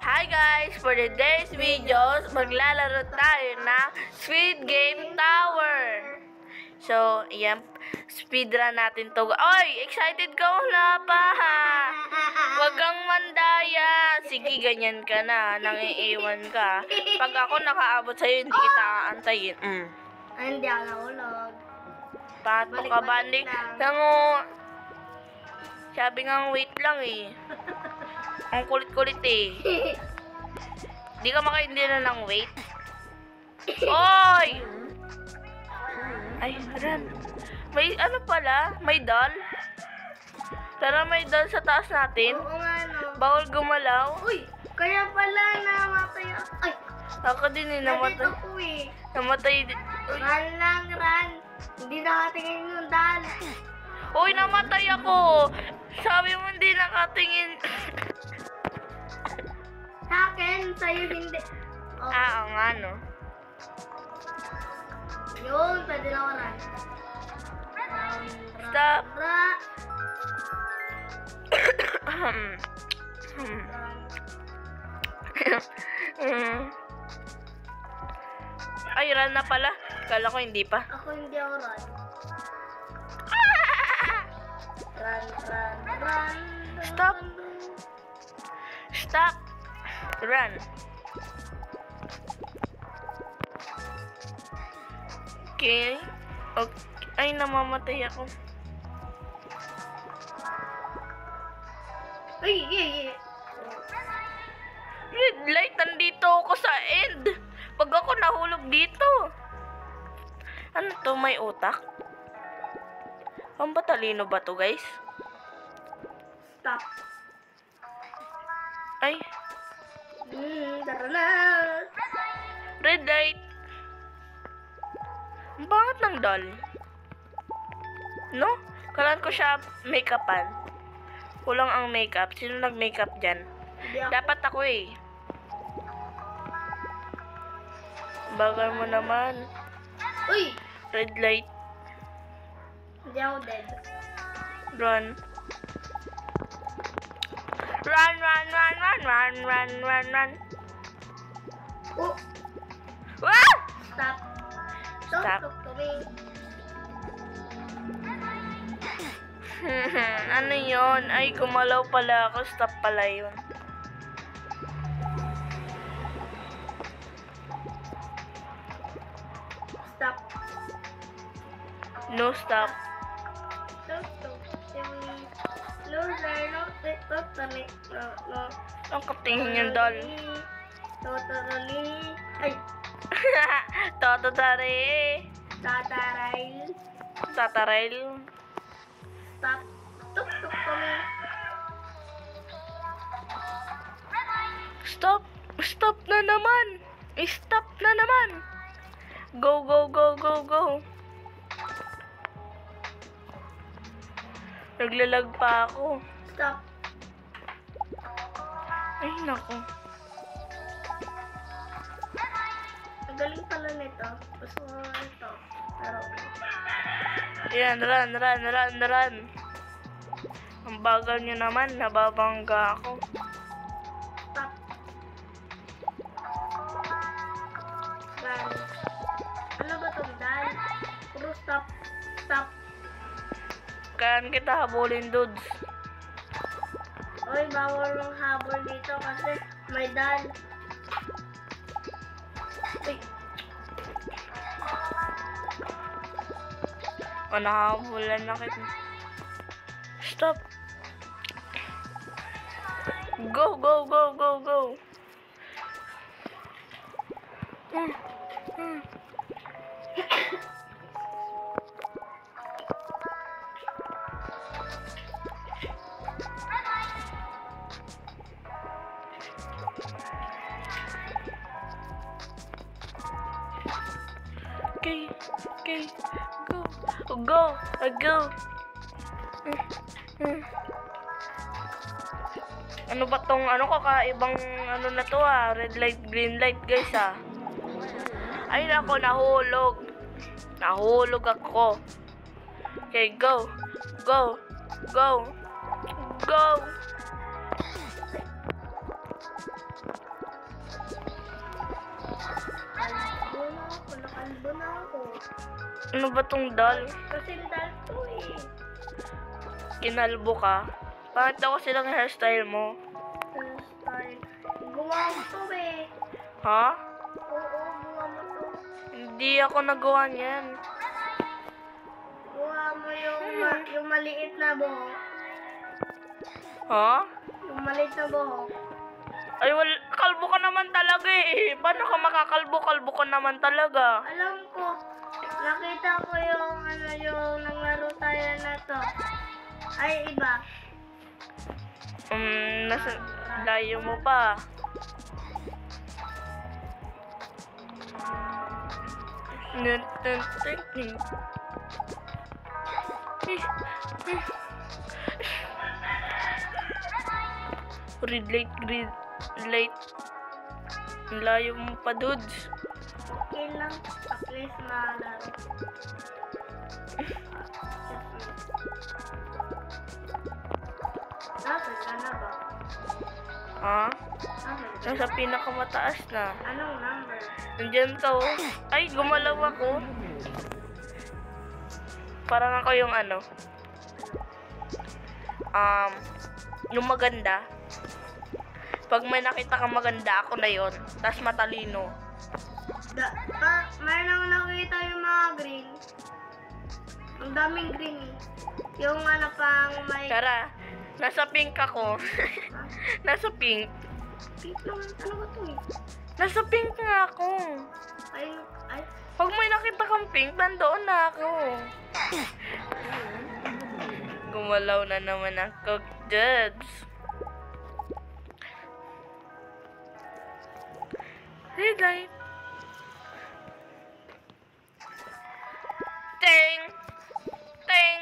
Hi guys! For today's videos, maglalaro tayo ng Squid Game Tower. So, ayan, speedrun natin to. Oy! Excited ka na pa! Huwag kang mandaya! Sige, ganyan ka na. Nangiiwan ka. Pag ako nakaabot sa'yo, hindi kita aantayin. Ay, hindi ako nahulog. Pato ka, Bandi? Tango, sabi nga wait lang eh. Ang kulit-kulit eh. Di ka makaindi na ng wait. Oy! Ay, Ran. May ano pala? May doll? Tara, may doll sa taas natin. Oo nga, no. Bawal gumalaw. Uy, kaya pala namatay ako. Ay, Ako din eh, namatay. nandito ko eh. Namatay din. Run lang, run. Hindi nakatingin yung dal. Uy, namatay ako. Sabi mo hindi nakatingin. Sa akin, sa'yo hindi. Oh, Oo nga, no. yun, pwede na ako run. Stop. Run. Ay, run na pala. Kala ko hindi pa. Ako hindi ako run. Run, run, run. Stop. Stop. Run. Okay. Ay, namamatay ako. Ay, yeah. Red light, nandito ako sa end. Pag ako nahulog dito. Ano to, may utak? Ang batalino ba to, guys? Stop. Ay, Tara na. red light. Ang bangat ng doll. No? Kailan ko siya make-upan. Kulang ang makeup. Sino nag-makeup dyan? Hindi ako. Dapat ako eh. Bagal mo naman. Uy, Red light. hindi ako dead. Run. Run, run, run, run, run, run, run, run. Oh, Ah! stop. Stop. Don't talk to me. Ano yon? Ay, gumalaw pala ako. Stop pala yun. Stop. No, stop. Don't talk to me. Loser, no, talk to me. No. Ang katingin yung doll. Totally. Ay, Toto tari. tataray. Tatarel. Stop. Talk to me. Stop. Stop na naman. Stop na naman. Go, go, go, go, go. Naglalag pa ako. Stop. Ay, naku. Ang galing pala nito. Gusto ko ito. Pero, Yan, run, run, run, run. Ang bagal nyo naman, nababangga ako. stop. Dal. Ano ba itong dal? Puro stop. Stop. Kaya kita habulin, dudes. Oy, bawal ng habol dito kasi may dal. Uy, O, nakahabulan na kita. Stop. Go, go, go, go, go. Okay, okay, go, go, go. Ano ba tong ano kakaibang ano na to red light, green light guys Ay nako, nahulog. Nahulog ako. Okay, go, go, go, go. Ano ba tong dal? Kasi dal to eh. Kinalbo ka? Bakit daw kasi lang hairstyle mo? Hairstyle. Gawa mo to eh. Ha? Oo, gawa mo to. Hindi ako nagawa niyan. Gawa mo yung maliit na buhok. Ha? Yung maliit na buhok. Ay, kalbo ka naman talaga eh. Paano ka makakalbo? Kalbo ka naman talaga. Alam ko, nakita ko yung naglaro tayo na to. Ay, iba. Nasa layo mo pa. Red light, green light. Ang layo mo pa, dudes. Okay lang. At least malaro. Nasaan ka na ba? Ha? Nasaan ka? Nasa pinakamataas na. Anong number? Nandiyan ka, oh. Ay, gumalaw ako. Parang ako yung ano. Yung maganda. Pag may nakita kang maganda, ako na yon. Tapos matalino. Mayroon akong nakita yung mga green. Ang daming green eh. Yung ano pang may... Tara, nasa pink ako. Nasa pink. Pink naman. Ano ba ito eh? Nasa pink nga ako. Ay. Pag may nakita kang pink, nandoon na ako. Gumalaw na naman ako, Jebs. Red light. Ting! Ting!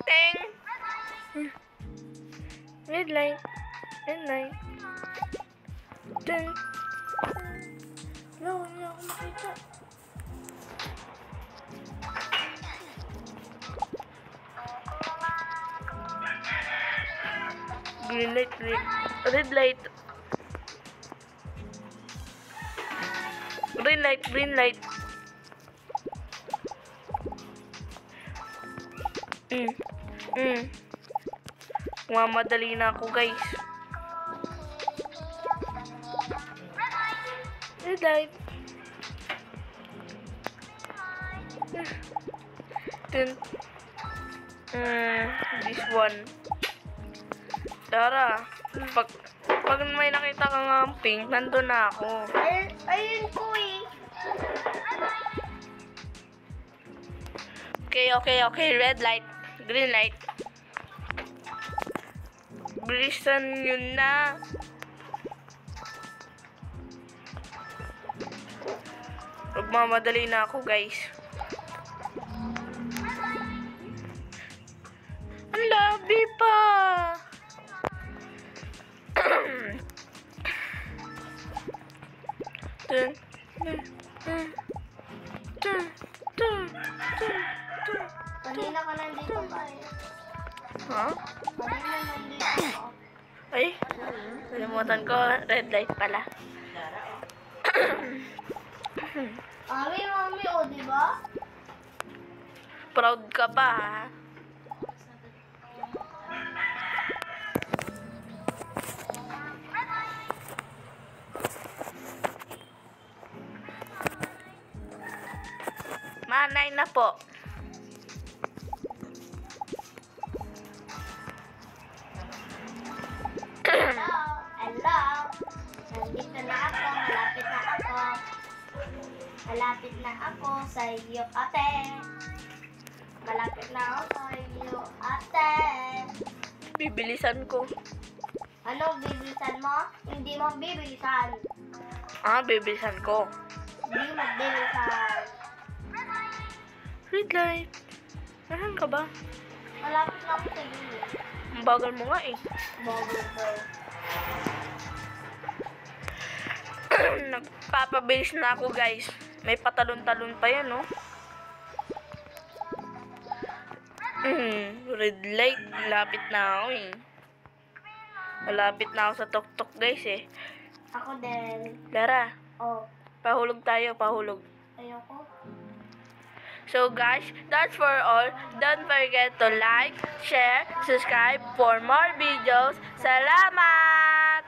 Ting! Red light. Red light. Ting! No, hindi ako makita. Green light, red light. Green light, green light. Mamadali na ako, guys. Red light. This one. Tara, pag may nakita ka nga pink, nandun na ako. Ayun ko eh. Okay. Red light, green light. Bilisan yun na. Magmamadali na ako, guys. Ang labi pa. Kanina ka nandito pa eh. Ha? Kanina nandito ako. Ay, nalimutan ko. Red light pala. Mami, o, diba? Proud ka pa, ha? Manay na po. Hello. Nandito na ako. Malapit na ako sa iyo, ate. Malapit na ako sa iyo, ate. Bibilisan ko. Ano, bibilisan mo? Hindi mo bibilisan. Bibilisan ko. Hindi mo bibilisan. Red light. Nasaan ka ba? Malapit na ako sa iyo. Ang bagal mo nga eh. Bago ko. Nagpapabilis na ako, guys. May patalon-talon pa yan, no? Red light. Lapit na ako, eh. Malapit na ako sa tok-tok, guys, eh. Ako din. Lara, Oh, pahulog tayo, pahulog. ayoko. So guys, that's for all. Don't forget to like, share, subscribe for more videos. Salamat!